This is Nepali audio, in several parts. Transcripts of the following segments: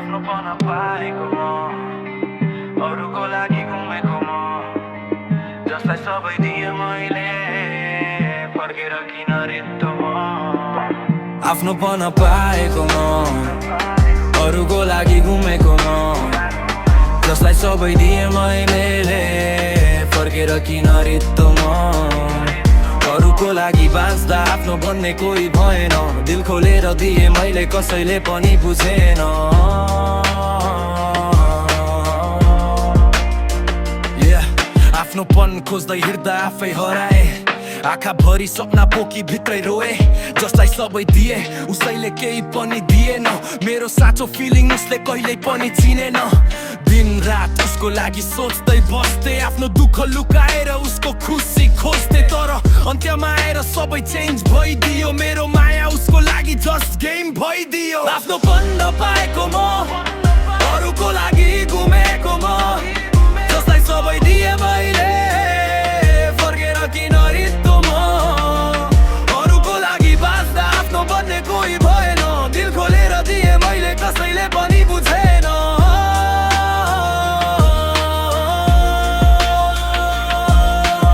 आफ्नोपन पाएको म अरूको लागि घुमेको म जसलाई सबै दिए मैले फर्केर किन रित्तो म आफ्नोपन पाएको म अरूको लागि घुमेको म जसलाई सबै दिए मैले फर्केर किन रित्तो म अरूको लागि बाँच्दा आफ्नो भन्ने कोही भएन दिल खोलेर दिए मैले कसैले पनि बुझेन आफ्नोपन खोज्दै हिँड्दा आफै हराए आँखा भरि सपना पोकी भित्रै रोए जसलाई सबै दिए उसैले केही पनि दिएन मेरो साँचो फिलिङ उसले कहिल्यै पनि चिनेन दिन रात उसको लागि सोच्दै बस्थे आफ्नो दुःख लुकाएर उसको खुसी खोज्थे तर अन्त्यमा आएर सबै चेन्ज भइदियो मेरो माया उसको लागि जस्ट गेम भइदियो आफ्नोपन नपाएको म अरूको लागि घुमेको म जसलाई सबै दिए मैले फर्केर किन रित्तो म अरूको लागि बाँच्दा आफ्नो भन्ने कोही भएन दिल खोलेर दिए मैले कसैले पनि बुझेन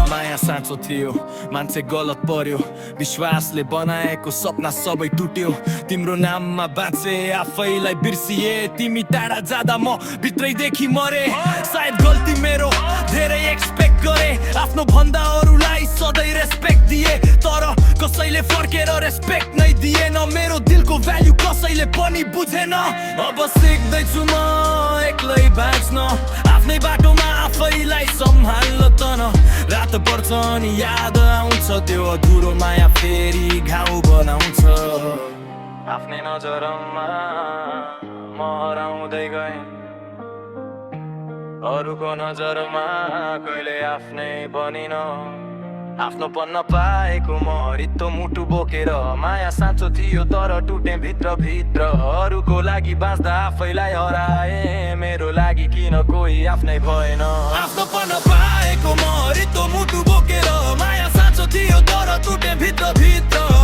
माया साँचो थियो मान्छे गलत पर्यो विश्वासले बनाएको सपना सबै टुट्यो तिम्रो नाममा बाँचे आफैलाई बिर्सिए तिमी टाढा जाँदा म भित्रैदेखि मरे सायद गल्ती मेरो धेरै एक्सपेक्ट गरे आफ्नो भन्दा अरूलाई सधैँ रेस्पेक्ट दिए तर कसैले फर्केर रेस्पेक्ट नै दिएन मेरो दिलको भ्याल्यु कसैले पनि बुझेन अब सिक्दैछु म एक्लै बाँच्न आफ्नै बाटोमा आफैलाई सम्हाल्न त न रात पर्छ अनि याद आउँछ त्यो अधुरो माया फेरि घाउ बनाउँछ आफ्नै नजरमा म हराउँदै गएँ अरूको नजरमा कहिले आफ्नै बनिन आफ्नोपन नपाएको म रित्तो मुटु बोकेर माया साँचो थियो तर टुटे भित्र भित्र अरूको लागि बाँच्दा आफैलाई हराए मेरो लागि किन कोही आफ्नै भएन आफ्नोपन पाएको म रित्तो मुटु बोकेर माया साँचो थियो तर टुटे भित्र भित्र